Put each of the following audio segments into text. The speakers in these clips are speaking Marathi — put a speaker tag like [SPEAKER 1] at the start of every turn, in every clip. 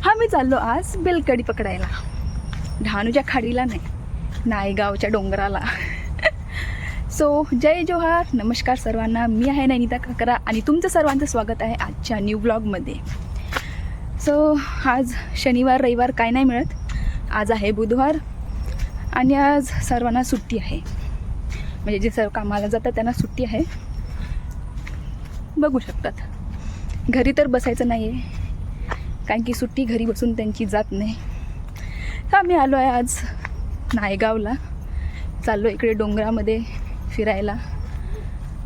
[SPEAKER 1] आम्ही चाललो आज बेलकडी पकडायला, डहाणूच्या खाडीला नाही, नायगावच्या डोंगराला. सो जय जोहार, नमस्कार सर्वांना. मी आहे नैनिता काकरा आणि तुमचं सर्वांचं स्वागत आहे आजच्या न्यू ब्लॉगमध्ये. सो आज शनिवार रविवार काय नाही मिळत, आज आहे बुधवार आणि आज सर्वांना सुट्टी आहे. म्हणजे जे सर्व कामाला जातात त्यांना सुट्टी आहे. बघू शकतात, घरी तर बसायचं नाही आहे कारण की सुट्टी घरी बसून त्यांची जात नाही. तर आम्ही आलो आहे आज नायगावला, चाललो इकडे डोंगरामध्ये फिरायला.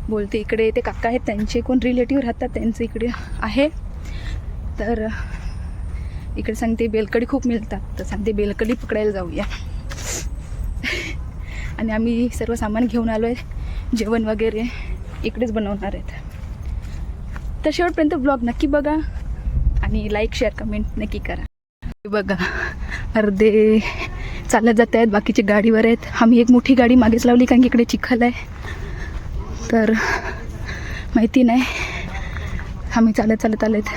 [SPEAKER 1] बोलते इकडे ते काका आहेत, त्यांचे कोण रिलेटिव्ह राहतात त्यांचं इकडे आहे. तर इकडे सांगते बेलकडी खूप मिळतात, तर सांगते बेलकडी पकडायला जाऊया. आणि आम्ही सर्व सामान घेऊन आलो आहे, जेवण वगैरे इकडेच बनवणार आहेत. तर शेवटपर्यंत ब्लॉग नक्की बघा आणि लाईक शेअर कमेंट नक्की करा. बघा अर्धे चालत जात आहेत, बाकीचे गाडीवर आहेत. आम्ही एक मोठी गाडी मागेच लावली कारण की इकडे चिखल आहे, तर माहिती नाही. आम्ही चालत आलेत.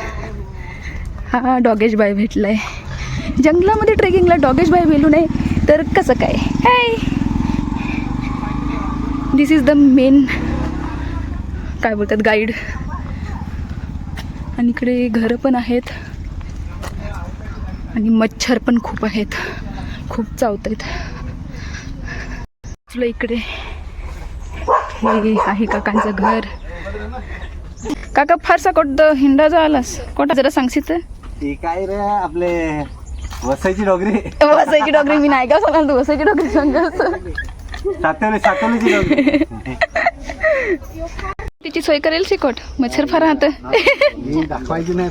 [SPEAKER 1] हा डॉगेश बाय भेटला आहे. जंगलामध्ये ट्रेकिंगला डॉगेश बाय भेटू नाही तर कसं काय. हाय, दिस इज द मेन काय बोलतात गाईड. आणि इकडे घरं पण आहेत आणि मच्छर पण खूप आहेत, खूप चावत आहेत. तुला इकडे हे आहे काकांचं घर. काका फारसा कोणतं हिंडाचा आलास, कोणता जरा सांगशील तर.
[SPEAKER 2] ते काय रे आपले वसईची डोगरी.
[SPEAKER 1] वसईची डोगरी मी नाही का सांगाल, तू वसईची डोगरी सांगाल.
[SPEAKER 2] सातवलीची डोगरी.
[SPEAKER 1] तिची सोय करेल शिकोट, मच्छर फार राहतं.
[SPEAKER 2] दाखवायची नाही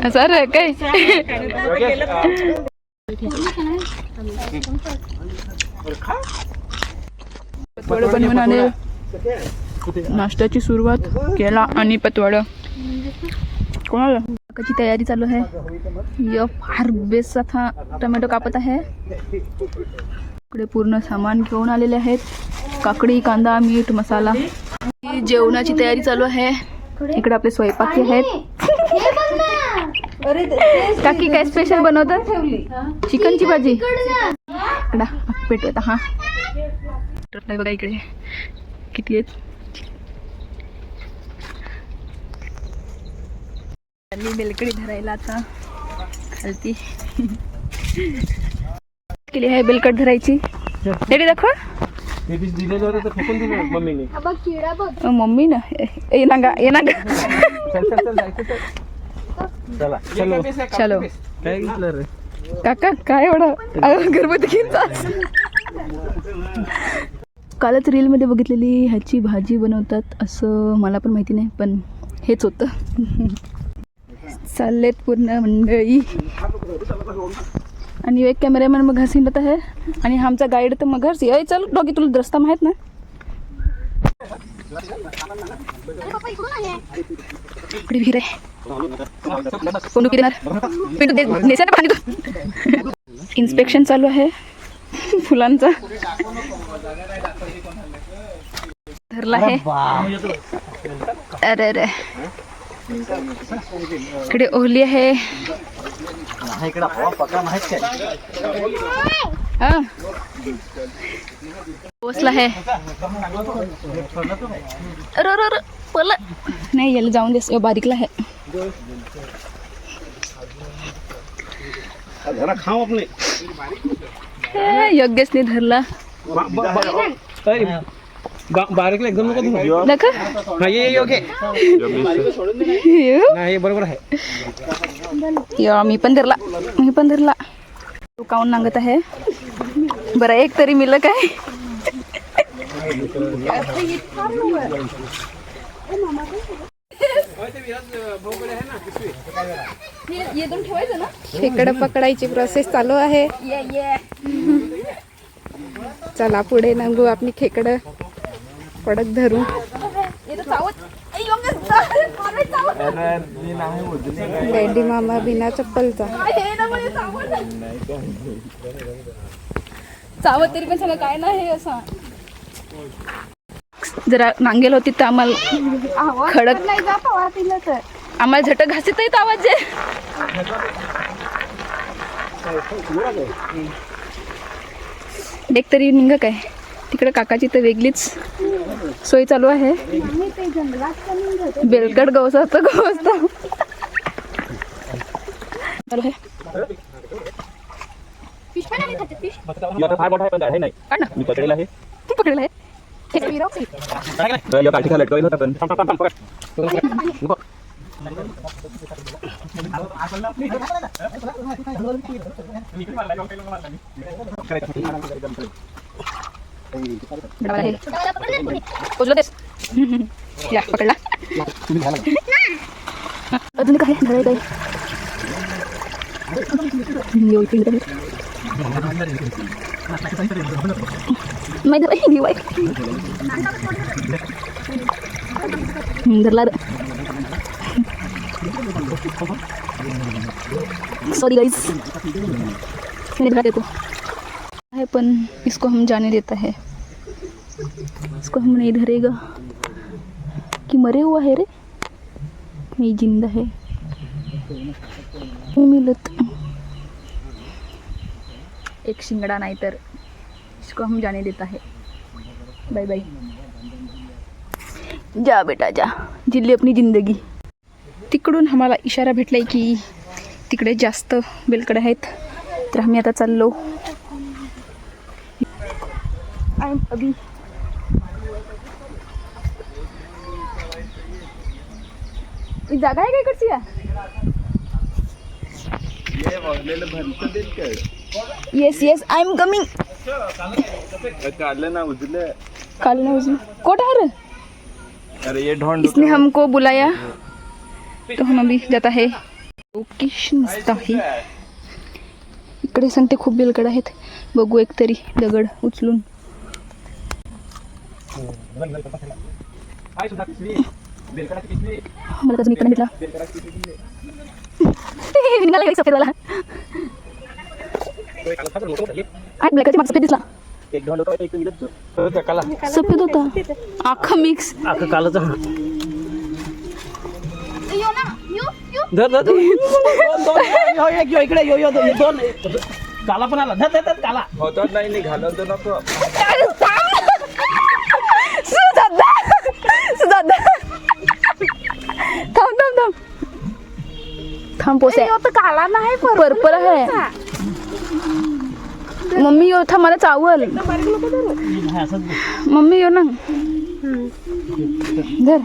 [SPEAKER 1] असं रे काय. पतवाडं बनवून आले, नाश्त्याची सुरुवात केला आणि पतवाडं कोणाला काकाची तयारी चालू आहे. फार बेस्ट असा टोमॅटो कापत आहे. इकडे पूर्ण सामान घेऊन आलेले आहेत, काकडी, कांदा, मीठ, मसाला. जेवणाची तयारी चालू आहे. इकडे आपले स्वयंपाकी आहेत. काकी काय स्पेशल बनवतात? चिकनची भाजी. इकडे पेटवत हा बघा, इकडे किती आहेत. बेलकडी धरायला आता खालती केली आहे. बेलकड धरायची रेडी दाखवा. मम्मी ना ये चलो काका काय एवढं घरगुती. कालच रीलमध्ये बघितलेली ह्याची भाजी बनवतात असं, मला पण माहिती नाही पण हेच होतं. चाललेत पूर्ण मंडळी आणि एक कॅमेरामॅन मग घर हिंडत आहे आणि आमचा गाईड तर मग घर ये. चल डॉगी, तुला रस्ता माहीत ना. इकडे विहीर आहे, कोण पाणी. इन्स्पेक्शन चालू आहे फुलांचा. धरला आहे. अरे अरे इकडे ओहली आहे. पोचला आहे. अरे पल नाही, याला जाऊन दे, बारीकला आहे. योग्यच नाही धरला.
[SPEAKER 3] बारीकला एकदम
[SPEAKER 1] नका
[SPEAKER 3] बरोबर आहे.
[SPEAKER 1] मी पण धरला. तू काऊन नांगत आहे बरं, एक तरी मिलं काय.
[SPEAKER 4] खेकडं पकडायची प्रोसेस चालू आहे. चला पुढे नांगू आपली खेकडं कडक धरू. डॅडी मामा बिना चप्पलचा.
[SPEAKER 1] चावत तरी पण सगळं काय नाही असं. जरा नांगेल होती तर आम्हाला खडक आम्हाला झटक घासत येत आवाज आहे. एक तरी निघ काय तिकडे काकाची तर वेगळीच सोय चालू आहे. बेलकट गवस असतं चालू आहे.
[SPEAKER 3] फार मोठा आहे पण आहे नाही
[SPEAKER 1] काढ ना.
[SPEAKER 3] मी पकडेल आहे
[SPEAKER 1] पकडेल आहे.
[SPEAKER 3] तर या काठी खाली लटकवलं होतं
[SPEAKER 1] बरोबर आहे. पोचलो तेच. या पकडला. अजून काय धडे काय माहिती धरला. सॉरी गाइस मैंने दिखा देखो है पण इसको हम जाने देता है. इसको हम नहीं धरेगा कि मरे हुआ है रे नहीं जिंदा है मिलत एक शिंगड़ा नहीं तर इसको हम जाने देता है. Bye bye. जा बेटा जा जिल्ली अपनी जिंदगी. तिकडून आम्हाला इशारा भेटलाय की तिकडे जास्त बेलकडे आहेत तर आम्ही आता चाललो. अभी जागा आहे का इकडची या. Yes yes I am coming.
[SPEAKER 2] काढलं ना उजलं.
[SPEAKER 1] काल ना उजू कोट है रे.
[SPEAKER 2] अरे ये ढोंड
[SPEAKER 1] इसने हमको बुलाया तो हम अभी जाता है. लोकेशन मस्त आहे. इकडे सांगते खूप बेलकड आहेत. बघू एक तरी दगड उचलून. मला त्याचा मित्र भेटला. निघाला सफेदवाला. ब्लॅकची मागचा सफेद दिसला.
[SPEAKER 3] एक ढोंड होता एक मिनिट काला
[SPEAKER 1] सफेद होता आखा मिक्स.
[SPEAKER 3] आखं कालाच धर धर दोन एक यो इकडे यो दोन काला पण आला धर धर काला
[SPEAKER 2] होतात नाही निघालं तर नको.
[SPEAKER 1] सुजाता सुजाता थांब थांब थांब थांब पोसे.
[SPEAKER 4] काला नाही
[SPEAKER 1] पर्पल आहे. मम्मी यो था मला चावल. मम्मी यो ना धर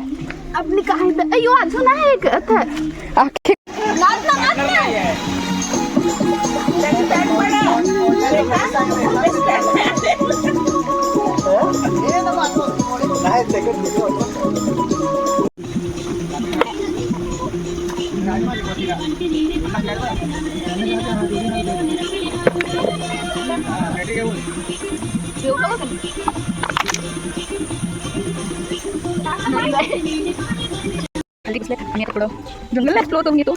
[SPEAKER 4] आपली काय अयो अजून आहे एक
[SPEAKER 1] आखे. आम्ही आता थोडं जंगल एक्सप्लोर करून घेतो.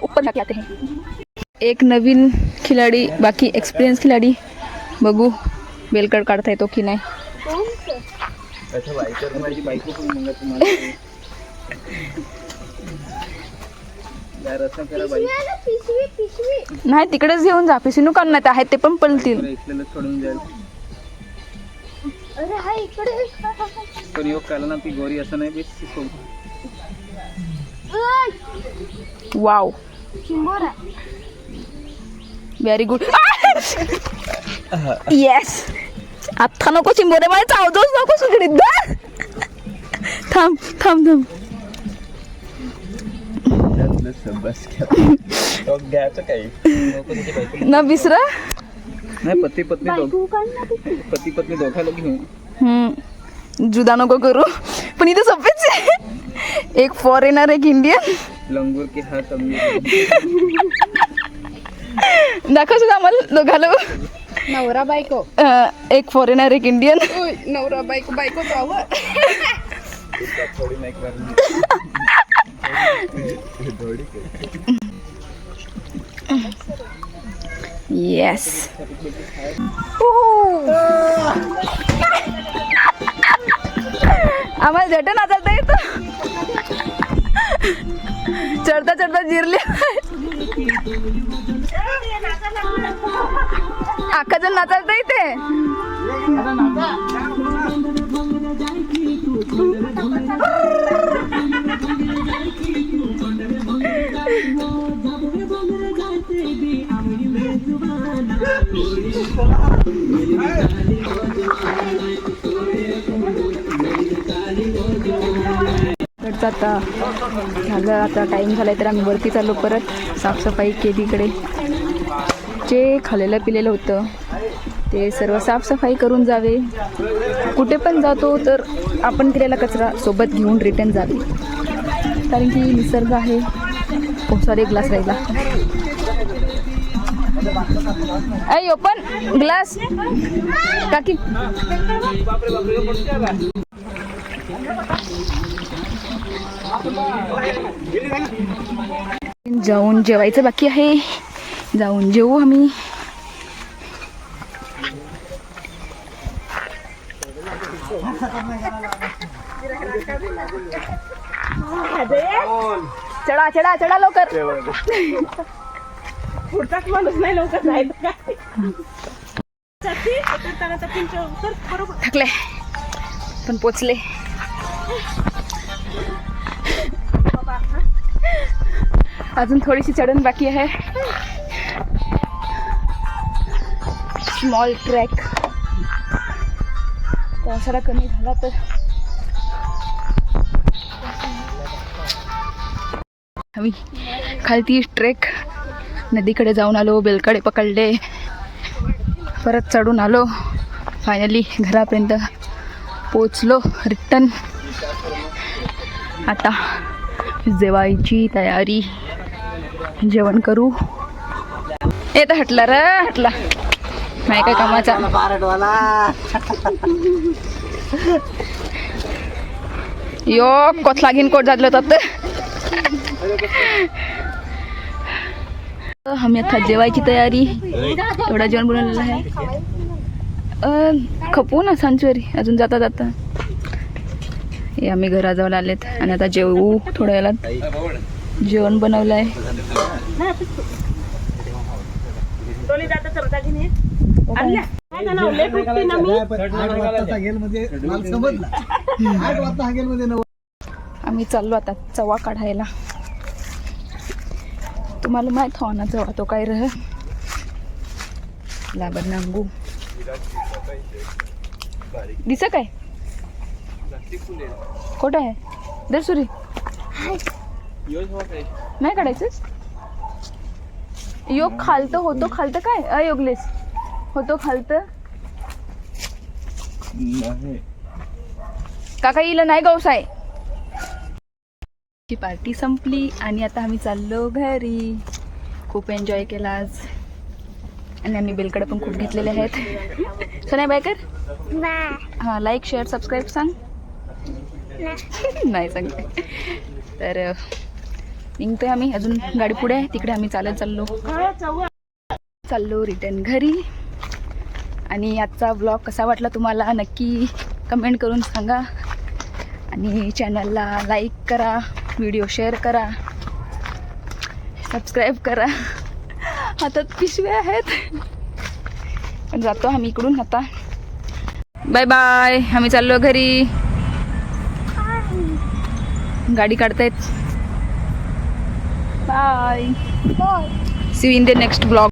[SPEAKER 1] ऊपर जाके आते हैं. एक नवीन खिलाडी बाकी एक्सपिरियन्स खिलाडी. बघू बेलकड काढता येतो की नाही.
[SPEAKER 2] अच्छा बाईकर माझी बायको पण मग तुम्हाला
[SPEAKER 1] नाही तिकडेच घेऊन जा. पिसिनू काढण्यात आहेत ते पण पलतील.
[SPEAKER 2] इथल्याला सोडून जाईल.
[SPEAKER 4] अरे हा इकडे
[SPEAKER 2] पण योग काला ना ती गोरी असं नाही base.
[SPEAKER 1] Wow very good. Yes आता नको चिंबोरे मला चावतोच नको सुगडीत. थांब थांब थांब.
[SPEAKER 2] बस घ्यायचं काही
[SPEAKER 1] ना विसरा.
[SPEAKER 2] नाही पती पत्नी दोघाला घेऊन
[SPEAKER 1] जुदा नको करू. पण इथे सफेद आहे. एक फॉरेनर एक इंडियन.
[SPEAKER 2] लंगूर की हात
[SPEAKER 1] दाखव सुद्धा आम्हाला दोघाला.
[SPEAKER 4] नवरा बायको
[SPEAKER 1] एक फॉरेनर एक इंडियन.
[SPEAKER 4] नवरा बायको बायको जावं.
[SPEAKER 2] थोडी नाही करणार.
[SPEAKER 1] येस. आम्हाला जट नाचता येतं. चढता चढता जिरले. अख्खा जण नाचता येते. आता झालं, आता टाईम झालाय तर आम्ही वरती चाललो. परत साफसफाई केली. इकडे जे खाल्लेलं पिलेलं होतं ते सर्व साफसफाई करून जावे. कुठे पण जातो तर आपण केलेला कचरा सोबत घेऊन रिटर्न जावे, कारण की निसर्ग आहे. खूप सारे ग्लास राहिला. ऐ ओपन ग्लास काकी. जाऊन जेवायचं बाकी आहे. जाऊन जेवू आम्ही. चढा चढा चढा लवकर.
[SPEAKER 3] पुढचाच माणूस नाही लवकर जायचं.
[SPEAKER 1] थकले पण पोचले. अजून थोडीशी चढण बाकी आहे. Small track. पावसाळा कमी झाला तर आम्ही खालती ट्रेक नदीकडे जाऊन आलो. बेलकडे पकडले. परत चढून आलो. फायनली घरापर्यंत पोचलो. रिटर्न. आता जेवायची तयारी. जेवण करू. येतं हटला र हटला. नाही काय कामाचा. यो कोथला घेऊन कोट जातलो तर आम्ही आता जेवायची तयारी. एवढा जेवण बनवलेलं आहे. खपवू ना सांचोरी अजून जाता जाता. हे आम्ही घराजवळ आलेत आणि आता जेवू. थोड्या वेळात जेवण बनवलं आहे. आम्ही चाललो आता चवा काढायला. तुम्हाला माहित हो ना चवा तो काय रह लाबर नांगू दिस काय खोटं आहे. दरसुरी नाही काढायचंच. योग खालतं होतो. खालतं काय अयोगलेस होतो खालतं. काका येईल नाही गौसाय. ची पार्टी संपली आणि आता आम्ही चाललो घरी. खूप एन्जॉय केला आज आणि आम्ही बेलकडे पण खूप घेतलेले आहेत. सनाई बायकर हां लाईक शेअर सबस्क्राईब सांग. नाही सांगते तर निघतोय आम्ही. अजून गाडी पुढे आहे तिकडे आम्ही चालत चाललो रिटर्न घरी. आणि आजचा ब्लॉग कसा वाटला तुम्हाला नक्की कमेंट करून सांगा. आणि चॅनलला लाईक करा. व्हिडिओ शेअर करा. सबस्क्राईब करा. हातात पिशव्या आहेत पण जातो आम्ही इकडून आता. Bye bye. आम्ही चाललो घरी. गाडी काढतायत. Bye. See you in the next blog.